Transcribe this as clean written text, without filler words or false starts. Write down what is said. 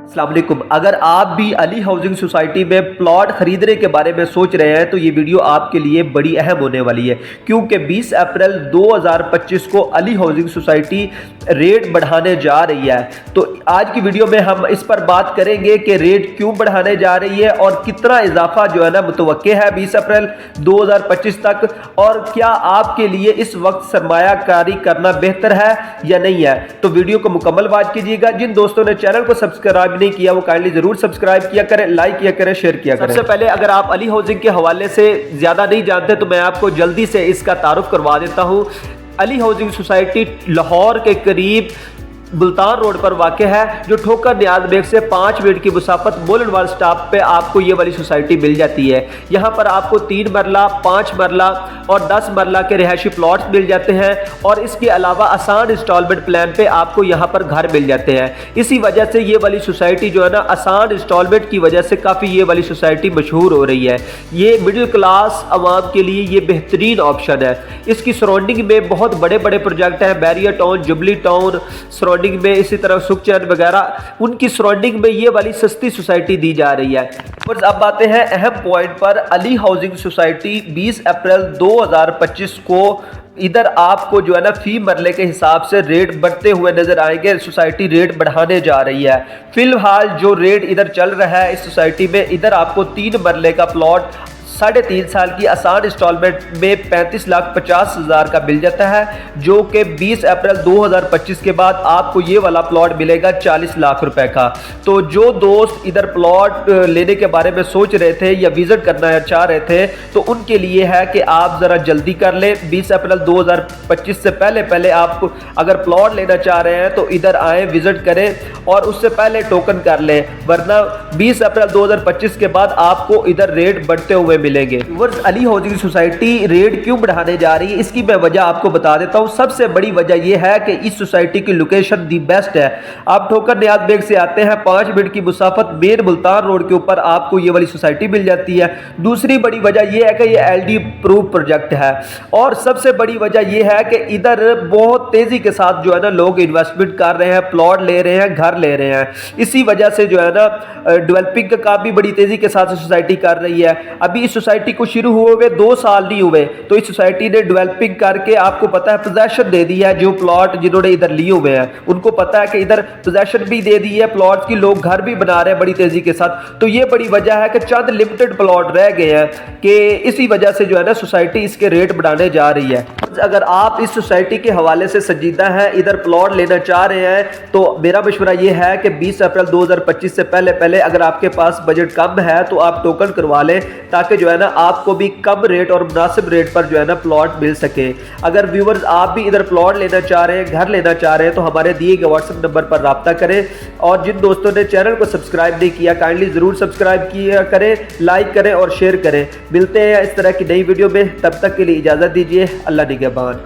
अस्सलाम वालेकुम। अगर आप भी अली हाउसिंग सोसाइटी में प्लॉट खरीदने के बारे में सोच रहे हैं तो ये वीडियो आपके लिए बड़ी अहम होने वाली है, क्योंकि 20 अप्रैल 2025 को अली हाउसिंग सोसाइटी रेट बढ़ाने जा रही है। तो आज की वीडियो में हम इस पर बात करेंगे कि रेट क्यों बढ़ाने जा रही है और कितना इजाफा जो है ना मुतवक्के है 20 अप्रैल 2025 तक, और क्या आपके लिए इस वक्त सरमायाकारी करना बेहतर है या नहीं है। तो वीडियो को मुकम्मल वॉच कीजिएगा। जिन दोस्तों ने चैनल को सब्सक्राइब नहीं किया वो काइंडली जरूर सब्सक्राइब किया करें, लाइक किया करें, शेयर किया करें। सबसे पहले अगर आप अली हाउसिंग के हवाले से ज्यादा नहीं जानते तो मैं आपको जल्दी से इसका तारुफ करवा देता हूं। अली हाउसिंग सोसाइटी लाहौर के करीब मुल्तान रोड पर वाक़ है, जो ठोकर नियाज बेग से 5 मिनट की मुसाफत मोलनवाल स्टॉप पे आपको ये वाली सोसाइटी मिल जाती है। यहाँ पर आपको 3 मरला, 5 मरला और 10 मरला के रिहायशी प्लॉट्स मिल जाते हैं, और इसके अलावा आसान इंस्टॉलमेंट प्लान पे आपको यहाँ पर घर मिल जाते हैं। इसी वजह से ये वाली सोसाइटी जो है ना आसान इंस्टॉलमेंट की वजह से काफ़ी ये वाली सोसाइटी मशहूर हो रही है। ये मिडिल क्लास आवाम के लिए ये बेहतरीन ऑप्शन है। इसकी सराउंडिंग में बहुत बड़े बड़े प्रोजेक्ट हैं, barrier town, jubilee town surrounding में, इसी तरह सुखचैन वगैरह, उनकी सराउंडिंग में ये वाली सस्ती सोसाइटी दी जा रही है। और अब आते हैं अहम पॉइंट पर। अली हाउसिंग सोसाइटी 20 अप्रैल 2025 को इधर आपको जो है ना फी मरले के हिसाब से रेट बढ़ते हुए नजर आएंगे। सोसाइटी रेट बढ़ाने जा रही है। फिलहाल जो रेट इधर चल रहा है इस सोसाइटी में, इधर आपको 3 मरले का प्लॉट 3.5 साल की आसान इंस्टॉलमेंट में 35,50,000 का मिल जाता है, जो कि 20 अप्रैल 2025 के बाद आपको ये वाला प्लॉट मिलेगा 40 लाख रुपए का। तो जो दोस्त इधर प्लॉट लेने के बारे में सोच रहे थे या विजिट करना चाह रहे थे तो उनके लिए है कि आप ज़रा जल्दी कर लें। 20 अप्रैल 2025 से पहले आप अगर प्लॉट लेना चाह रहे हैं तो इधर आएँ, विजिट करें और उससे पहले टोकन कर लें, वरना 20 अप्रैल 2025 के बाद आपको इधर रेट बढ़ते हुए मिलेंगे। अली हाउसिंग सोसाइटी रेट क्यों बढ़ाने जा रही है, इसकी मैं वजह आपको बता देता हूं। सबसे बड़ी वजह यह है कि इस सोसाइटी की लोकेशन दी बेस्ट है। आप ठोकर नियाज बेग से आते हैं, 5 मिनट की मुसाफत मेन मुल्तान रोड के ऊपर आपको ये वाली सोसाइटी मिल जाती है। दूसरी बड़ी वजह यह है कि ये LD प्रूफ प्रोजेक्ट है, और सबसे बड़ी वजह यह है कि इधर बहुत तेजी के साथ जो है ना लोग इन्वेस्टमेंट कर रहे हैं, प्लॉट ले रहे हैं, घर ले रहे हैं। इसी वजह से जो है ना डेवलपिंग का काम भी बड़ी तेजी के साथ सोसाइटी कर रही है। अभी इस सोसाइटी को शुरू हुए 2 साल नहीं हुए तो इस सोसाइटी ने डेवलपिंग करके आपको पता है पोजेशन दे दी है। जो प्लॉट जिन्होंने इधर लिए हुए हैं उनको पता है कि इधर पोजेशन भी दे दी है प्लॉट की, लोग घर भी बना रहे हैं बड़ी तेजी के साथ। तो ये बड़ी वजह है कि चंद लिमिटेड प्लॉट रह गए हैं, कि इसी वजह से जो है ना सोसाइटी इसके रेट बढ़ाने जा रही है। अगर आप इस सोसाइटी के हवाले से संजीदा हैं, इधर प्लॉट लेना चाह रहे हैं, तो मेरा मशवरा यह है कि 20 अप्रैल 2025 से पहले अगर आपके पास बजट कम है तो आप टोकन करवा लें, ताकि जो है ना आपको भी कम रेट और मुनासिब रेट पर जो है ना प्लॉट मिल सके। अगर व्यूवर्स आप भी इधर प्लॉट लेना चाह रहे हैं, घर लेना चाह रहे हैं, तो हमारे दिए गए व्हाट्सएप नंबर पर रब्ता करें। और जिन दोस्तों ने चैनल को सब्सक्राइब नहीं किया काइंडली जरूर सब्सक्राइब किया करें, लाइक करें और शेयर करें। मिलते हैं इस तरह की नई वीडियो में, तब तक के लिए इजाजत दीजिए। अल्लाह निगहबान।